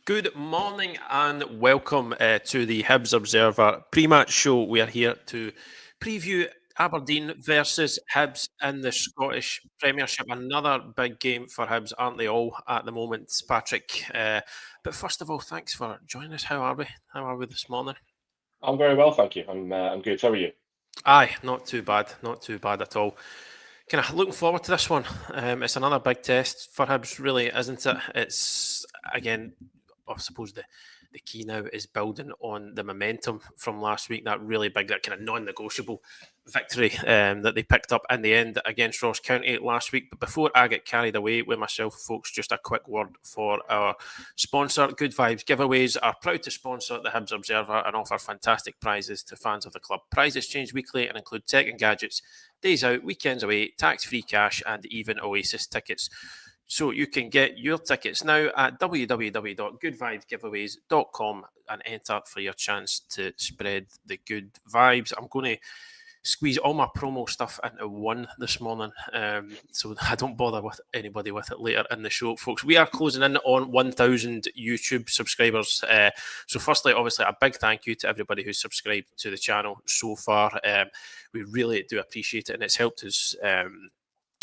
Good morning and welcome to the Hibs Observer pre-match show. We are here to preview Aberdeen versus Hibs in the Scottish Premiership. Another big game for Hibs, aren't they all at the moment, Patrick? But first of all, thanks for joining us. How are we? How are we this morning? I'm very well, thank you. I'm good. How are you? Aye, not too bad at all. Kind of looking forward to this one. It's another big test for Hibs, really, isn't it? It's again, I suppose the key now is building on the momentum from last week. That really big, that kind of non-negotiable victory that they picked up in the end against Ross County last week. But before I get carried away with myself, folks, just a quick word for our sponsor. Good Vibes Giveaways are proud to sponsor the Hibs Observer and offer fantastic prizes to fans of the club. Prizes change weekly and include tech and gadgets, days out, weekends away, tax-free cash, and even Oasis tickets. So you can get your tickets now at www.goodvibesgiveaways.com and enter for your chance to spread the good vibes. I'm going to squeeze all my promo stuff into one this morning, so I don't bother with anybody with it later in the show, folks. We are closing in on 1,000 YouTube subscribers. So firstly, obviously, a big thank you to everybody who's subscribed to the channel so far. We really do appreciate it, and it's helped us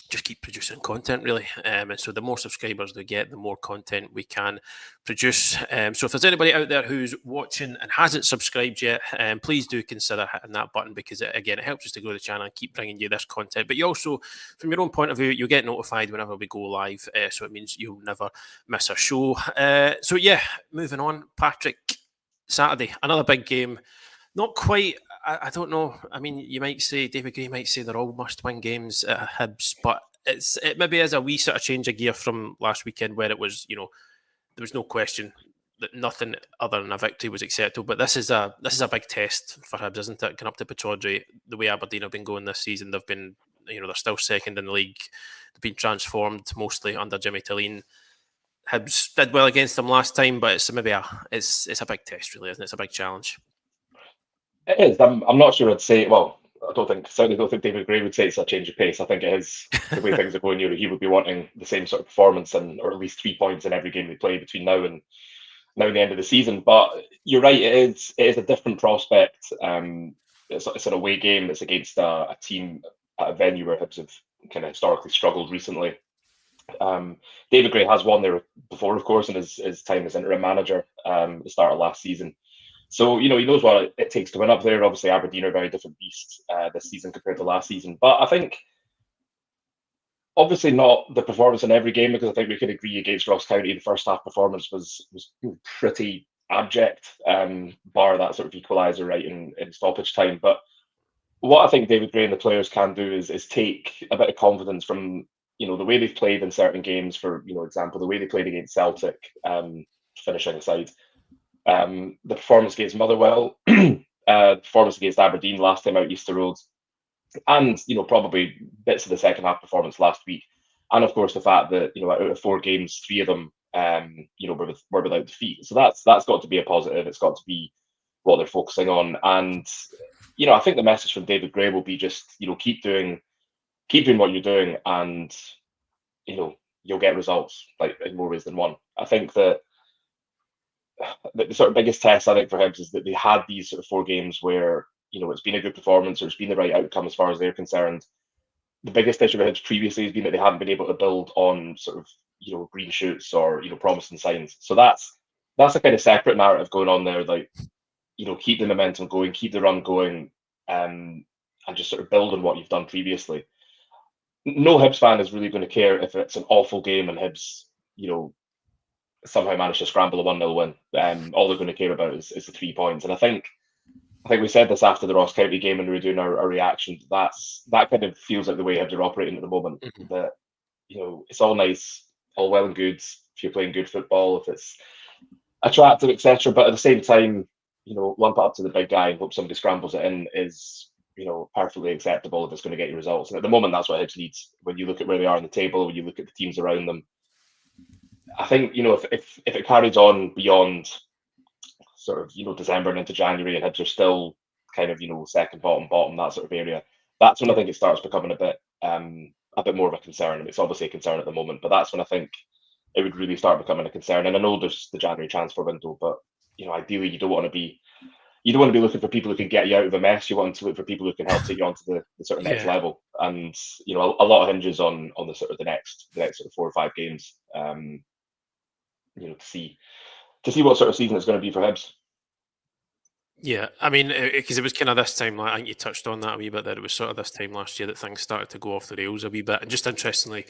just keep producing content, really. And so the more subscribers they get, the more content we can produce. So if there's anybody out there who's watching and hasn't subscribed yet, please do consider hitting that button, because it helps us to grow the channel and keep bringing you this content. But you also, from your own point of view, you'll get notified whenever we go live. So it means you'll never miss a show. So yeah, moving on, Patrick. Saturday, another big game. Not quite. I don't know. I mean, you might say, David Gray might say they're all must-win games at Hibs, but it maybe is a wee sort of change of gear from last weekend, where it was, there was no question that nothing other than a victory was acceptable. But this is a big test for Hibs, isn't it? Going up to Pittodrie, the way Aberdeen have been going this season, they've been, they're still second in the league. They've been transformed mostly under Jimmy Tilleen. Hibs did well against them last time, but it's maybe it's a big test, really, isn't it? It's a big challenge. It is. I'm not sure I'd say. Well, certainly don't think David Gray would say it's a change of pace. I think it is the way things are going. He would be wanting the same sort of performance, or at least 3 points in every game they play between now and the end of the season. But you're right. It is a different prospect. It's an away game. It's against a team at a venue where Hibs have kind of historically struggled recently. David Gray has won there before, of course, in his time as interim manager at the start of last season. So, he knows what it takes to win up there. Obviously, Aberdeen are a very different beast this season compared to last season. But I think, obviously, not the performance in every game, because I think we could agree against Ross County, the first half performance was pretty abject, bar that sort of equaliser right in stoppage time. But what I think David Gray and the players can do is take a bit of confidence from, the way they've played in certain games. For, example, the way they played against Celtic, finishing aside. The performance against Motherwell, the performance against Aberdeen last time out Easter Road, and probably bits of the second half performance last week, and of course the fact that out of 4 games, 3 of them were without defeat. So that's got to be a positive. It's got to be what they're focusing on, and I think the message from David Gray will be just keep doing what you're doing, and you'll get results, like in more ways than one. I think that the sort of biggest test, I think, for Hibs is that they had these sort of 4 games where it's been a good performance, or it's been the right outcome as far as they're concerned. The biggest issue for Hibs previously has been that they haven't been able to build on sort of green shoots or promising signs. So that's a kind of separate narrative going on there. Like keep the momentum going, keep the run going, and just sort of build on what you've done previously. No Hibs fan is really going to care if it's an awful game and Hibs somehow managed to scramble a 1-0 win. All they're going to care about is the 3 points. And I think we said this after the Ross County game when we were doing our reaction. That kind of feels like the way Hibs are operating at the moment. Mm-hmm. That it's all nice, all well and good if you're playing good football, if it's attractive, etc. But at the same time, lump it up to the big guy and hope somebody scrambles it in is perfectly acceptable if it's going to get you results. And at the moment, that's what Hibs needs. When you look at where they are in the table, when you look at the teams around them, I think if it carries on beyond sort of December and into January, and Hibs are still kind of second bottom, that sort of area, that's when I think it starts becoming a bit more of a concern. It's obviously a concern at the moment, but that's when I think it would really start becoming a concern. And I know there's the January transfer window, but ideally you don't want to be looking for people who can get you out of a mess. You want to look for people who can help take you on to the sort of next level. And a lot of hinges on the sort of the next sort of 4 or 5 games. To see what sort of season it's going to be for Hibs. Yeah, I mean, because it was kind of this time, I think you touched on that a wee bit, that it was sort of this time last year that things started to go off the rails a wee bit. And just interestingly,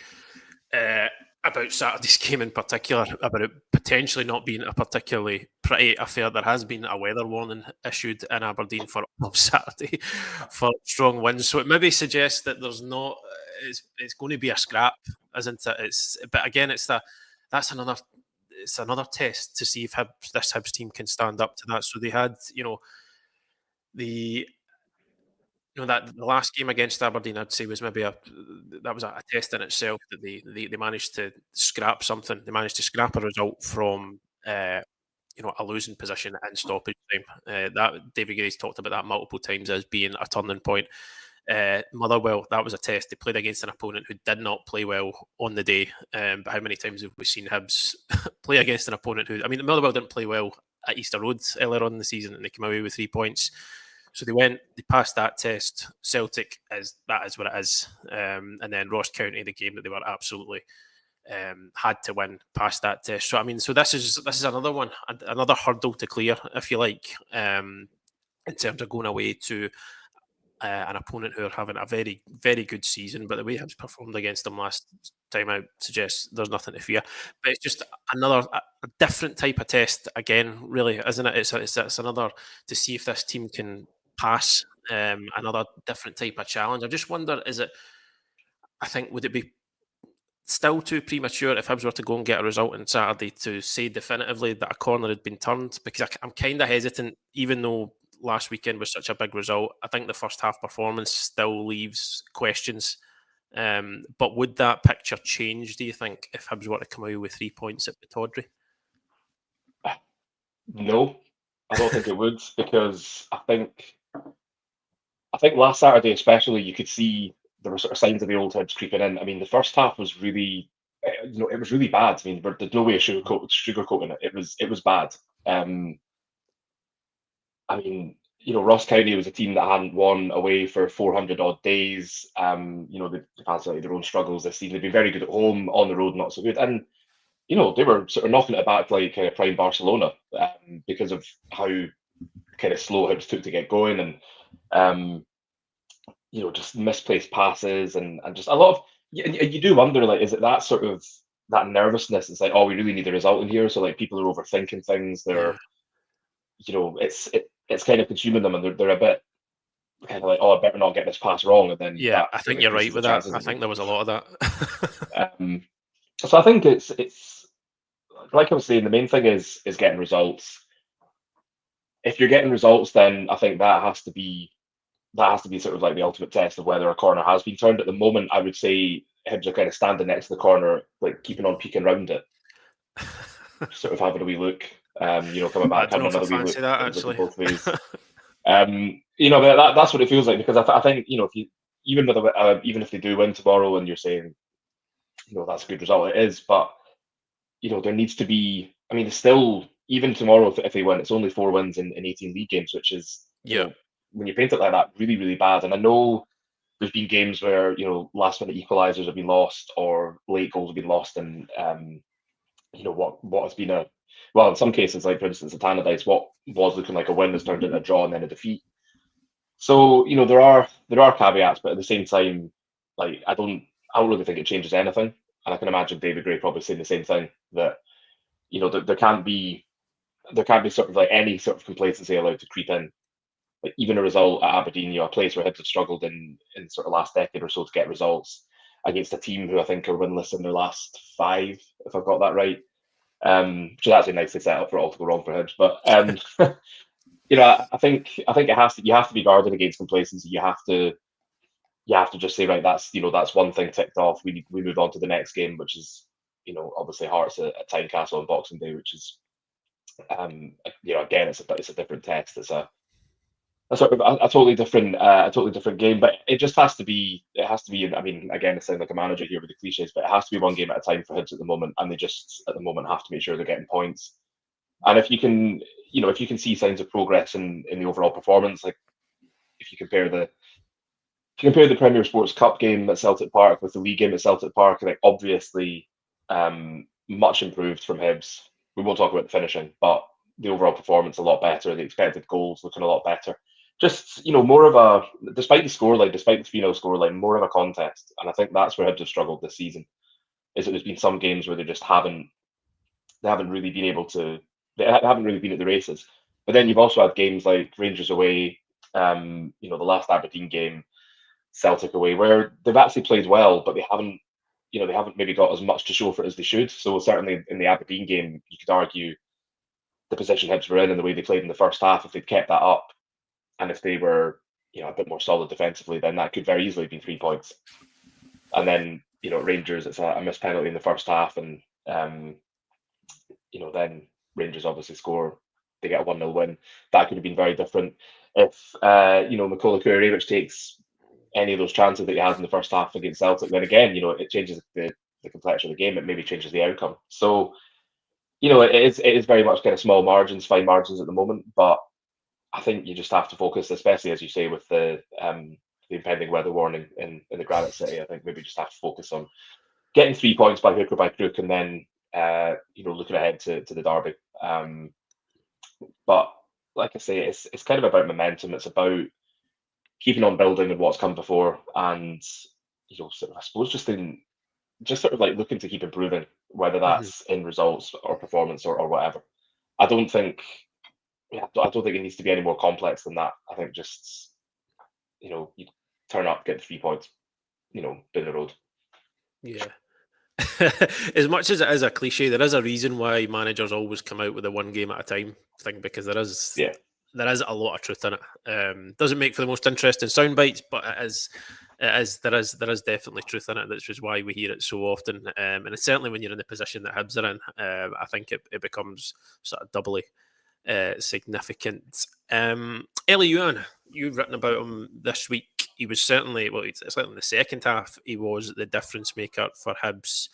about Saturday's game in particular, about it potentially not being a particularly pretty affair, there has been a weather warning issued in Aberdeen for Saturday for strong winds. So it maybe suggests that there's not, it's going to be a scrap, isn't it? But again, it's another test to see if this Hibs team can stand up to that. So they had, that the last game against Aberdeen, I'd say was maybe a test in itself, that they managed to scrap something. They managed to scrap a result from a losing position in stoppage time. That David Gray's talked about that multiple times as being a turning point. Motherwell, that was a test. They played against an opponent who did not play well on the day. But how many times have we seen Hibs play against an opponent who? I mean, Motherwell didn't play well at Easter Road earlier on in the season, and they came away with 3 points. So they passed that test. Celtic that is what it is. And then Ross County, the game that they were absolutely had to win, passed that test. So I mean, this is another one, another hurdle to clear, if you like, in terms of going away to an opponent who are having a very, very good season. But the way Hibs performed against them last time out suggests there's nothing to fear. But it's just a different type of test again, really, isn't it? It's another to see if this team can pass another different type of challenge. I just wonder, would it be still too premature if Hibs were to go and get a result on Saturday to say definitively that a corner had been turned? Because I'm kind of hesitant, even though last weekend was such a big result. I think the first half performance still leaves questions. But would that picture change, do you think, if Hibs were to come out with 3 points at Pittodrie? No, I don't think it would, because I think last Saturday especially, you could see there were sort of signs of the old Hibs creeping in. I mean, the first half was really, it was really bad. I mean, there's no way of sugarcoating it. It was bad. I mean, Ross County was a team that hadn't won away for 400 odd days. They've had their own struggles this season. They've been very good at home, on the road not so good. And they were sort of knocking it back like prime Barcelona, because of how kind of slow Hibs took to get going, and just misplaced passes, and just a lot of you do wonder, like, is it that sort of that nervousness? It's like, oh, we really need a result in here, so like people are overthinking things. They're it's kind of consuming them, and they're a bit kind of like, oh, I better not get this pass wrong, and then I think you're right with that. I think there was a lot of that. So I think it's like I was saying, the main thing is getting results. If you're getting results, then I think that has to be sort of like the ultimate test of whether a corner has been turned. At the moment, I would say Hibs are kind of standing next to the corner, like keeping on peeking around it, sort of having a wee look. Coming back, having another wee look. That actually. Both ways. But that's what it feels like, because I think if you even if they do win tomorrow, and you're saying that's a good result, it is, but there needs to be. I mean, it's still, even tomorrow, if they win, it's only 4 wins in 18 league games, which is when you paint it like that, really, really bad. And I know there's been games where last minute equalisers have been lost, or late goals have been lost, and what has been in some cases, like for instance at Tannadice, what was looking like a win has turned into a draw and then a defeat. So there are caveats, but at the same time, like I don't really think it changes anything. And I can imagine David Gray probably saying the same thing, that there can't be sort of like any sort of complacency allowed to creep in. Like even a result at Aberdeen, a place where Hibs have struggled in sort of last decade or so to get results against a team who I think are winless in their last 5, if I've got that right. Which is actually nicely set up for it all to go wrong for Hibs. But I think you have to be guarded against complacency. You have to just say, right, that's one thing ticked off. We move on to the next game, which is obviously Hearts at Tynecastle on Boxing Day, which is again, it's a different test. a totally different game, but it just has to be. It has to be. I mean, again, I sound like a manager here with the cliches, but it has to be one game at a time for Hibs at the moment, and they just at the moment have to make sure they're getting points. And if you can, if you can see signs of progress in the overall performance, like if you compare the Premier Sports Cup game at Celtic Park with the league game at Celtic Park, like obviously much improved from Hibs. We won't talk about the finishing, but the overall performance a lot better. The expected goals looking a lot better. Just more of a, despite the scoreline, despite the 3-0 scoreline, more of a contest. And I think that's where Hibs have struggled this season. Is that there's been some games where they haven't really been able to, they haven't really been at the races. But then you've also had games like Rangers away, the last Aberdeen game, Celtic away, where they've actually played well, but they haven't maybe got as much to show for it as they should. So certainly in the Aberdeen game, you could argue the position Hibs were in and the way they played in the first half, if they'd kept that up, and if they were, a bit more solid defensively, then that could very easily have been 3 points. And then, Rangers, it's a missed penalty in the first half, and then Rangers obviously score, they get a 1-0 win. That could have been very different. If Mikola Kurevic takes any of those chances that he has in the first half against Celtic, then again, it changes the complexion of the game. It maybe changes the outcome. So, it is very much kind of small margins, fine margins at the moment. But I think you just have to focus, especially as you say, with the impending weather warning in the Granite City. I think maybe just have to focus on getting 3 points by hook or by crook, and then looking ahead to the derby. But like I say, it's kind of about momentum. It's about keeping on building on what's come before, and sort of, I suppose just sort of like looking to keep improving, whether that's in results or performance or whatever. I don't think, I don't think it needs to be any more complex than that. I think just you turn up, get the 3 points, bin the road. Yeah. As much as it is a cliche, there is a reason why managers always come out with a one game at a time thing, because there is a lot of truth in it. Doesn't make for the most interesting sound bites, but there is definitely truth in it. That's just why we hear it so often. And it's certainly when you're in the position that Hibs are in, I think it becomes sort of doubly significant. Elie Youan, you've written about him this week. He was certainly, in the second half, he was the difference maker for Hibs.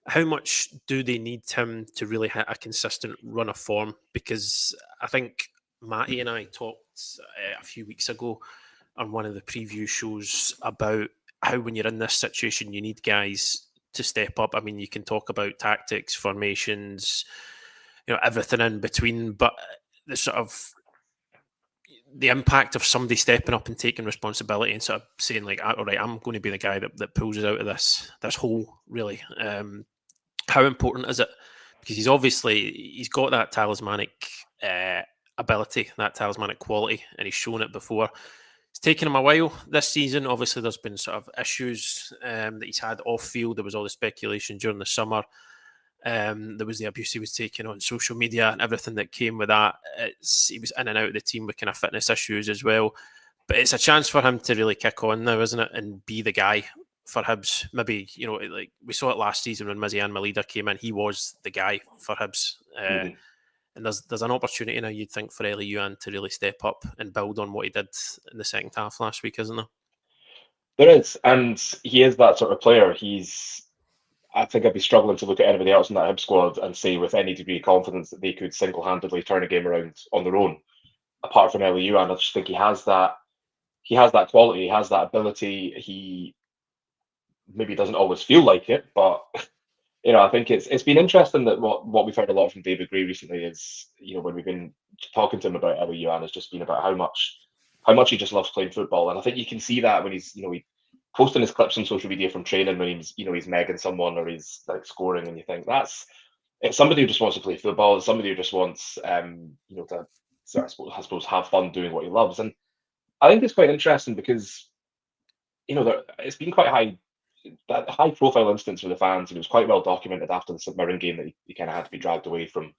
How much do they need him to really hit a consistent run of form? Because I think Matty and I talked a few weeks ago on one of the preview shows about how when you're in this situation, you need guys to step up. I mean, you can talk about tactics, formations, everything in between, but the sort of the impact of somebody stepping up and taking responsibility and sort of saying like, all right, I'm going to be the guy that pulls us out of this hole, really. How important is it? Because he's got that talismanic ability, that talismanic quality, and he's shown it before. It's taken him a while this season. Obviously, there's been sort of issues that he's had off field. There was all the speculation during the summer. There was the abuse he was taking on social media and everything that came with that. He was in and out of the team with kind of fitness issues as well. But it's a chance for him to really kick on now, isn't it? And be the guy for Hibs. Maybe, like we saw it last season when Mizzy and Malida came in. He was the guy for Hibs. And there's an opportunity now, you'd think, for Elie Youan to really step up and build on what he did in the second half last week, isn't there? There is, and he is that sort of player. I think I'd be struggling to look at anybody else in that Hibs squad and say with any degree of confidence that they could single-handedly turn a game around on their own. Apart from Elie Youan, I just think he has that quality, he has that ability. He maybe doesn't always feel like it, but I think it's been interesting that what we've heard a lot from David Gray recently is, when we've been talking to him about Elie Youan, has just been about how much he just loves playing football. And I think you can see that when he's, he posting his clips on social media from training when he's megging someone or he's like scoring, and you think it's somebody who just wants to play football. It's somebody who just wants, to I suppose have fun doing what he loves. And I think it's quite interesting because, it's been quite that high profile instance for the fans, and it was quite well documented after the St Mirren game that he kind of had to be dragged away from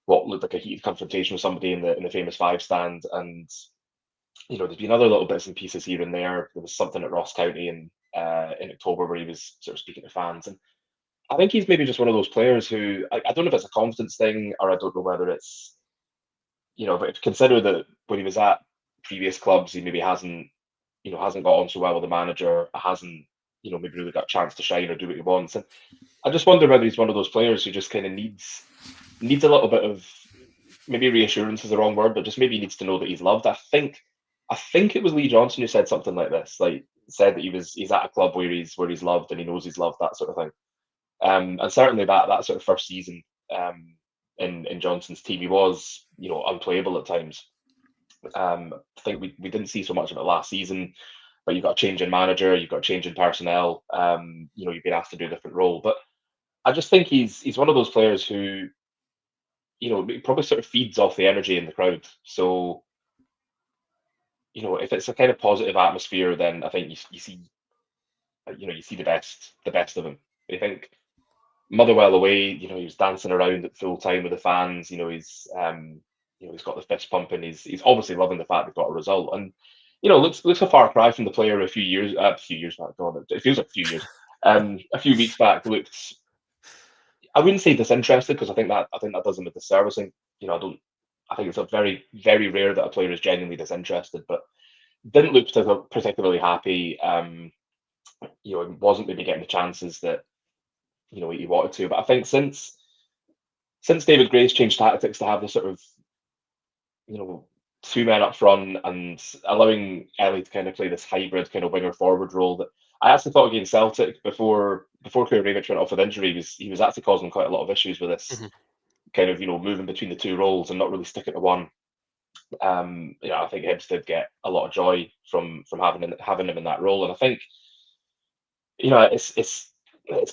what looked like a heated confrontation with somebody in the famous Five stand. And there's been other little bits and pieces here and there. There was something at Ross County in October where he was sort of speaking to fans, and I think he's maybe just one of those players who I don't know if it's a confidence thing, or I don't know whether it's but if you consider that when he was at previous clubs. He maybe hasn't got on so well with the manager, hasn't, maybe really got a chance to shine or do what he wants. And I just wonder whether he's one of those players who just kind of needs a little bit of, maybe reassurance is the wrong word, but just maybe needs to know that he's loved. I think it was Lee Johnson who said something like this, like said that he's at a club where he's loved and he knows he's loved, that sort of thing. And certainly that sort of first season in Johnson's team, he was, unplayable at times. I think we didn't see so much of it last season, but you've got a change in manager, you've got a change in personnel. You've been asked to do a different role, but I just think he's one of those players who, probably sort of feeds off the energy in the crowd. So, if it's a kind of positive atmosphere, then I think you see, you see the best of him. I think Motherwell away, he was dancing around at full time with the fans. He's got the fist pumping. He's obviously loving the fact they've got a result, and looks a far cry from the player a few years back. God, it feels like a few years. A few weeks back looked, I wouldn't say disinterested, because I think that does him a disservice. I think it's a very, very rare that a player is genuinely disinterested, but didn't look particularly happy. He wasn't maybe getting the chances that he wanted to. But I think since David Gray's changed tactics to have this sort of two men up front and allowing Elie to kind of play this hybrid kind of winger forward role, that I actually thought against Celtic before Kurarevic went off with injury, he was actually causing quite a lot of issues with this kind of moving between the two roles and not really sticking to one. I think Hibs did get a lot of joy from having him in that role, and I think it's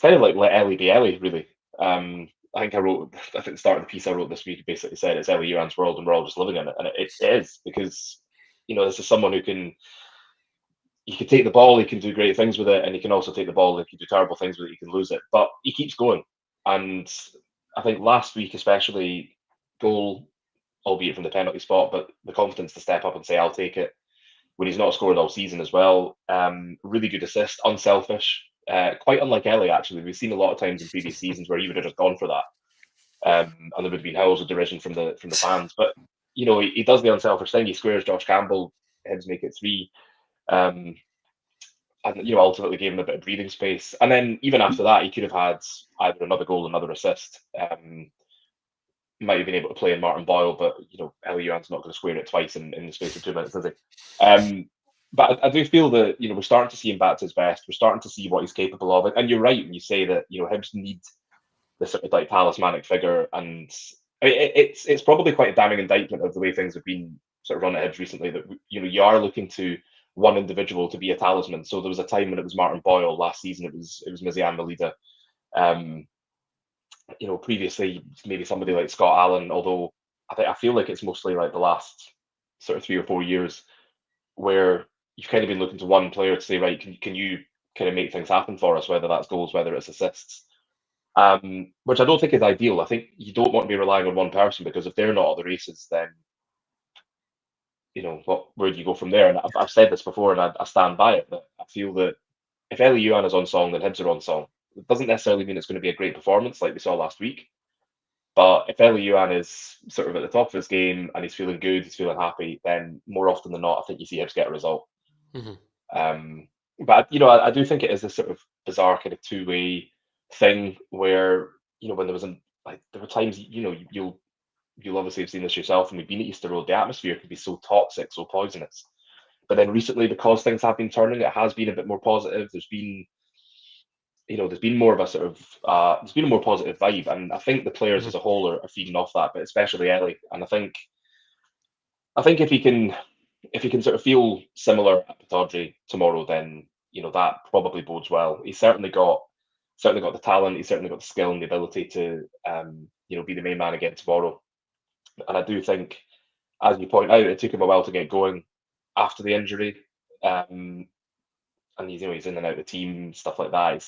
kind of like let Elie be Elie, really. I think the start of the piece I wrote this week basically said it's Elie Youan's world and we're all just living in it, and it is, because this is someone who can take the ball, he can do great things with it, and he can also take the ball, he can do terrible things with it, he can lose it, but he keeps going. And I think last week especially, goal, albeit from the penalty spot, but the confidence to step up and say I'll take it when he's not scored all season as well. Really good assist, unselfish. Quite unlike Elie, actually. We've seen a lot of times in previous seasons where he would have just gone for that, and there would have been howls of derision from the fans. But he does the unselfish thing. He squares Josh Campbell, Hibs make it 3, and ultimately gave him a bit of breathing space. And then even after that, he could have had either another goal, another assist. Might have been able to play in Martin Boyle, but Elie Youan's not going to square it twice in the space of 2 minutes, is he? But I do feel that we're starting to see him back to his best. We're starting to see what he's capable of, and you're right when you say that Hibs need this sort of like talismanic figure, and it's probably quite a damning indictment of the way things have been sort of run at Hibs recently, that you are looking to one individual to be a talisman. So there was a time when it was Martin Boyle. Last season it was Mizian Malida. Previously maybe somebody like Scott Allen, although I feel like it's mostly like the last sort of 3 or 4 years where you've kind of been looking to one player to say, right, can you kind of make things happen for us, whether that's goals, whether it's assists, which I don't think is ideal. I think you don't want to be relying on one person, because if they're not at the races, then where do you go from there? And I've said this before, and I stand by it, that I feel that if Elie Youan is on song, then Hibs are on song. It doesn't necessarily mean it's going to be a great performance like we saw last week, but if Elie Youan is sort of at the top of his game and he's feeling good, he's feeling happy, then more often than not, I think you see Hibs get a result. But I do think it is this sort of bizarre kind of two-way thing where when there was there were times you'll obviously have seen this yourself, and we've been at Easter Road, the atmosphere can be so toxic, so poisonous. But then recently, because things have been turning, it has been a bit more positive. There's been more of a sort of there's been a more positive vibe, and I think the players as a whole are feeding off that, but especially Elie. And I think if he can sort of feel similar at Pittodrie tomorrow, then that probably bodes well. He's certainly got the talent, he's certainly got the skill and the ability to be the main man again tomorrow. And I do think, as you point out, it took him a while to get going after the injury, and he's in and out of the team, stuff like that.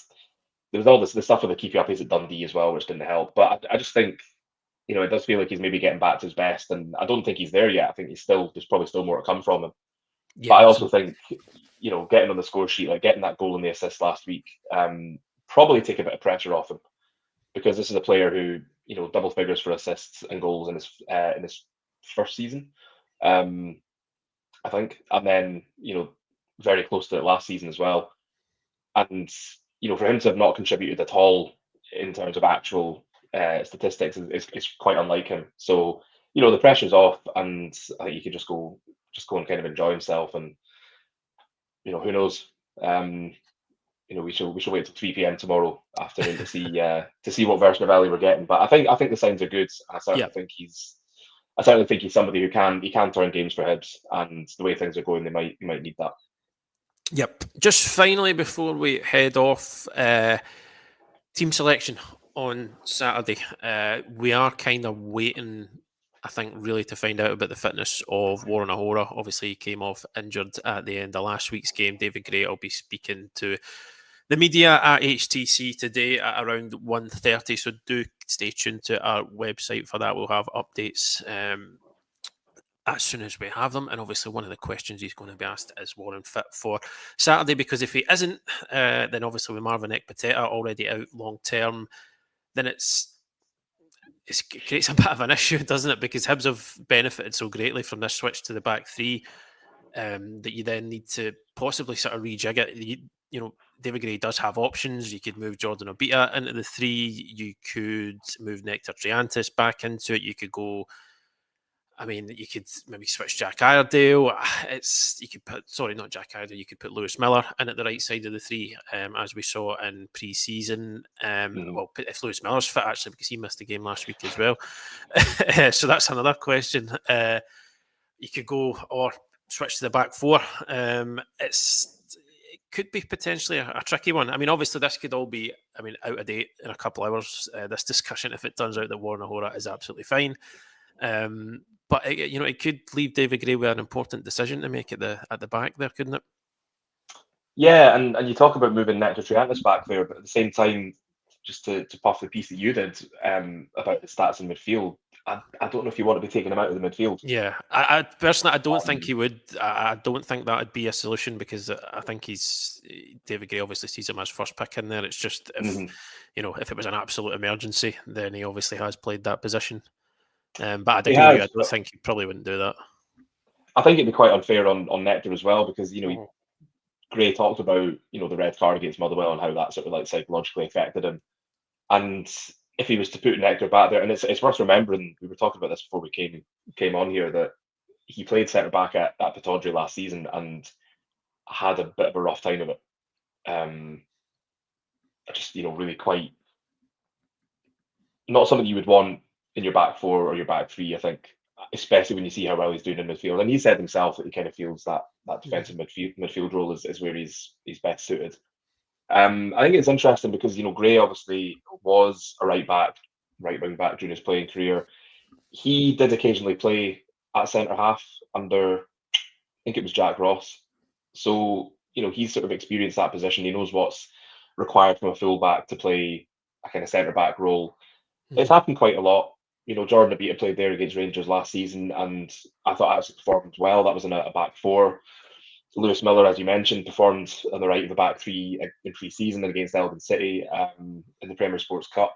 There was all the stuff with the keep you up at Dundee as well, which didn't help. But I just think it does feel like he's maybe getting back to his best, and I don't think he's there yet. I think there's probably still more to come from him. Yeah, but I also think getting on the score sheet, like getting that goal and the assist last week, probably take a bit of pressure off him, because this is a player who double figures for assists and goals in his first season. I think, and then very close to it last season as well. And for him to have not contributed at all in terms of actual statistics is quite unlike him. So the pressure's off, and I think he could just go and kind of enjoy himself. And who knows? We shall wait till 3 p.m. tomorrow afternoon to see what version of Elie we're getting. But I think the signs are good. I certainly think he's somebody who can turn games for Hibs, and the way things are going, he might need that. Yep. Just finally, before we head off, team selection on Saturday. We are kind of waiting, I think, really to find out about the fitness of Warren Ahora. Obviously, he came off injured at the end of last week's game. David Gray will be speaking to the media at HTC today at around 1:30. So do stay tuned to our website for that. We'll have updates as soon as we have them. And obviously one of the questions he's going to be asked is Warren fit for Saturday, because if he isn't, then obviously with Marvin Ekpiteta already out long term, then it creates a bit of an issue, doesn't it? Because Hibs have benefited so greatly from this switch to the back three that you then need to possibly sort of rejig it. David Gray does have options. You could move Jordan Obita into the three. You could move Nectar Triantis back into it. You could go... you could maybe switch Jack Iredale. You could put, not Jack Iredale. You could put Lewis Miller in at the right side of the three, as we saw in pre-season. Well, if Lewis Miller's fit, actually, because he missed the game last week as well. So that's another question. You could go or switch to the back four. It could be potentially a tricky one. Obviously, this could all be, out of date in a couple of hours. This discussion, if it turns out that Warren Ahora is absolutely fine. But it could leave David Gray with an important decision to make at the back there, couldn't it? Yeah, and you talk about moving Nectar Triantis back there, but at the same time, just to puff the piece that you did about the stats in midfield, I don't know if you want to be taking him out of the midfield. Yeah, I personally, I don't think he would. I don't think that would be a solution, because I think David Gray obviously sees him as first pick in there. It's just if if it was an absolute emergency, then he obviously has played that position. But I don't think he probably wouldn't do that. I think it'd be quite unfair on Nectar as well, because Gray talked about the red card against Motherwell and how that sort of like psychologically affected him. And if he was to put Nectar back there, and it's worth remembering, we were talking about this before we came on here, that he played centre back at Pittodrie last season and had a bit of a rough time of it. Just really quite not something you would want in your back four or your back three, I think, especially when you see how well he's doing in midfield. And he said himself that he kind of feels that defensive midfield role is where he's best suited. I think it's interesting because Gray obviously was a right wing back during his playing career. He did occasionally play at centre half under, I think it was Jack Ross. So he's sort of experienced that position. He knows what's required from a full back to play a kind of centre back role. It's happened quite a lot. Jordan Obita played there against Rangers last season, and I thought actually performed well. That was in a back four. Lewis Miller, as you mentioned, performed on the right of the back three in pre-season against Elgin City in the Premier Sports Cup.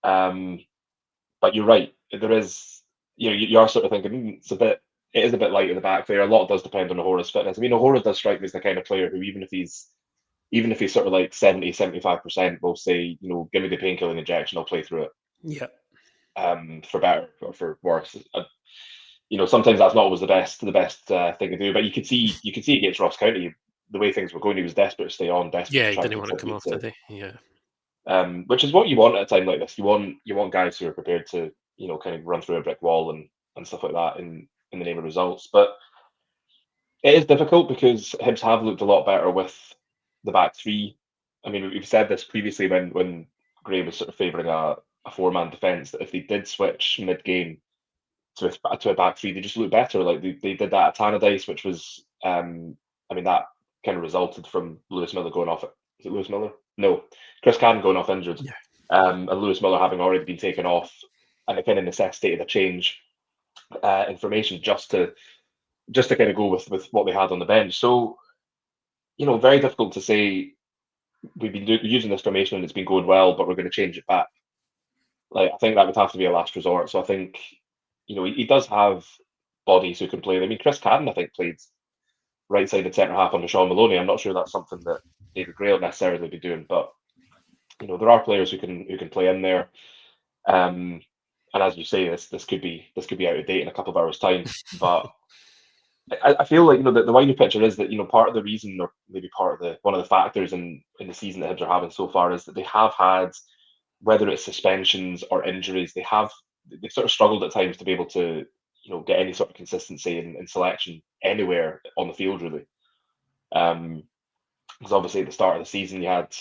But you're right. There is, you are sort of thinking it is a bit light in the back there. A lot does depend on Ahora's fitness. Ahora does strike me as the kind of player who, even if he's sort of like 70, 75%, will say, give me the painkilling injection, I'll play through it. Yeah. For better or for worse. Sometimes that's not always the best thing to do. But you could see against Ross County, the way things were going, he was desperate to stay on. He didn't want to come off today. Yeah. Which is what you want at a time like this. You want guys who are prepared to kind of run through a brick wall and stuff like that in the name of results. But it is difficult because Hibs have looked a lot better with the back three. We've said this previously when Gray was sort of favouring a four-man defence, that if they did switch mid-game to a back three, they just look better. Like they did that at Tannadice, which was, that kind of resulted from Lewis Miller going off. Is it Lewis Miller? No, Chris Cadden going off injured, and Lewis Miller having already been taken off, and it kind of necessitated a change in formation just to kind of go with what they had on the bench. So, very difficult to say we've been using this formation and it's been going well, but we're going to change it back. Like, I think that would have to be a last resort. So I think, he does have bodies who can play. I mean, Chris Cadden, I think, played right-sided centre-half under Sean Maloney. I'm not sure that's something that David Gray will necessarily be doing, but there are players who can play in there. And as you say, this could be out of date in a couple of hours' time. But I feel like the wider picture is that part of the reason, or maybe one of the factors in the season that Hibs are having so far, is that they have had, whether it's suspensions or injuries, they've sort of struggled at times to be able to get any sort of consistency in selection anywhere on the field, really. Because obviously at the start of the season you had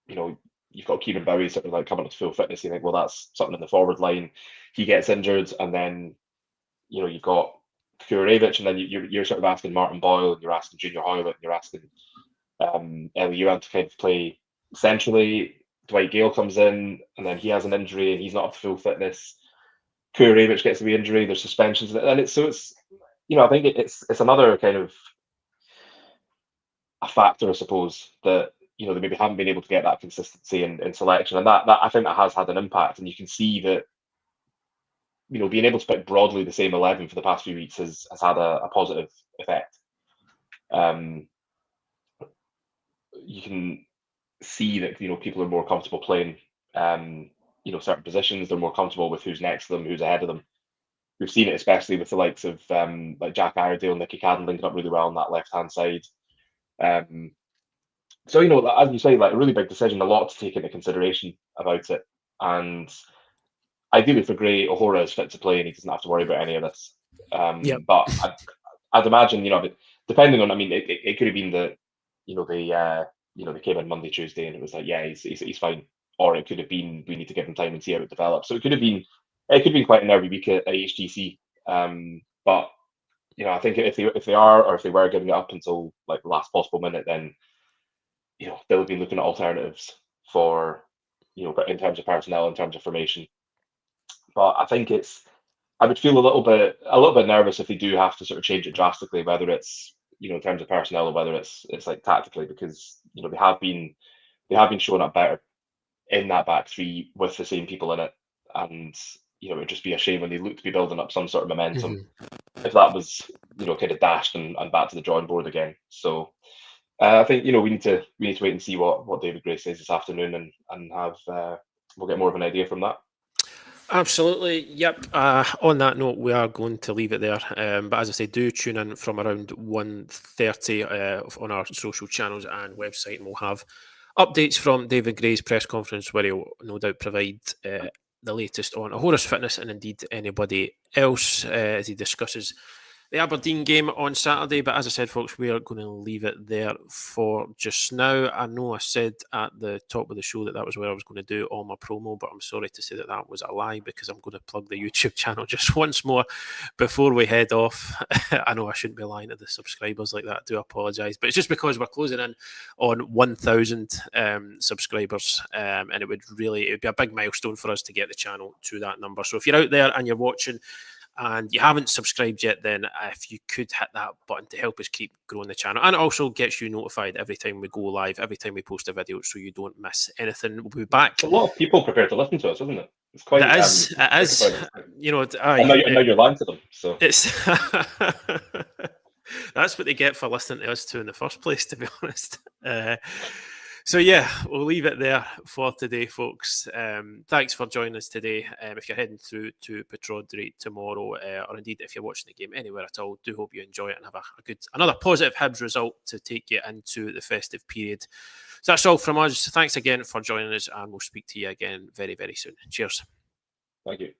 you've got Kieran Bowie sort of like coming up to full fitness. You think, well, that's something in the forward line. He gets injured, and then you've got Kurevich, and then you're sort of asking Martin Boyle, and you're asking Junior Hoylett, and you're asking Elie Youan to kind of play centrally. Dwight Gale comes in, and then he has an injury, and he's not up to full fitness. Kurevich gets the injury. There's suspensions, and it's I think it's another kind of a factor, I suppose, that they maybe haven't been able to get that consistency in selection, and that I think that has had an impact. And you can see that being able to pick broadly the same 11 for the past few weeks has had a positive effect. You can see that people are more comfortable playing certain positions. They're more comfortable with who's next to them, who's ahead of them. We've seen it especially with the likes of like Jack Iredale, Nicky Cadden linking up really well on that left-hand side. So as you say, like a really big decision, a lot to take into consideration about it. And ideally for Gray, O'Hora is fit to play and he doesn't have to worry about any of this. But I'd imagine, depending on, it could have been that, they came in Monday, Tuesday, and it was like, yeah, he's fine. Or it could have been, we need to give him time and see how it develops. So it could have been quite a nervy week at HTC. But I think if they are, or if they were giving it up until like the last possible minute, then they'll be looking at alternatives for in terms of personnel, in terms of formation. But I think I would feel a little bit nervous if they do have to sort of change it drastically, whether it's in terms of personnel or whether it's like tactically, because they have been showing up better in that back three with the same people in it, and it would just be a shame when they look to be building up some sort of momentum if that was kind of dashed and back to the drawing board again. So I think we need to wait and see what David Gray says this afternoon, and have we'll get more of an idea from that. Absolutely, yep. On that note, we are going to leave it there. But as I say, do tune in from around 1:30 on our social channels and website, and we'll have updates from David Gray's press conference, where he'll no doubt provide the latest on O'Hora's fitness, and indeed anybody else as he discusses the Aberdeen game on Saturday. But as I said, folks, we are going to leave it there for just now. I know I said at the top of the show that was where I was going to do all my promo, but I'm sorry to say that was a lie, because I'm going to plug the YouTube channel just once more before we head off. I know I shouldn't be lying to the subscribers like that. I do apologise, but it's just because we're closing in on 1,000 subscribers, and it would be a big milestone for us to get the channel to that number. So if you're out there and you're watching and you haven't subscribed yet, then if you could hit that button to help us keep growing the channel. And it also gets you notified every time we go live, every time we post a video, so you don't miss anything. We'll be back. It's a lot of people prepared to listen to us, isn't it? It's quite. It is. I know you're lying to them. So it's that's what they get for listening to us too in the first place, to be honest. So yeah, we'll leave it there for today, folks. Thanks for joining us today. If you're heading through to Pittodrie tomorrow, or indeed if you're watching the game anywhere at all, do hope you enjoy it and have another positive Hibs result to take you into the festive period. So that's all from us. Thanks again for joining us, and we'll speak to you again very, very soon. Cheers. Thank you.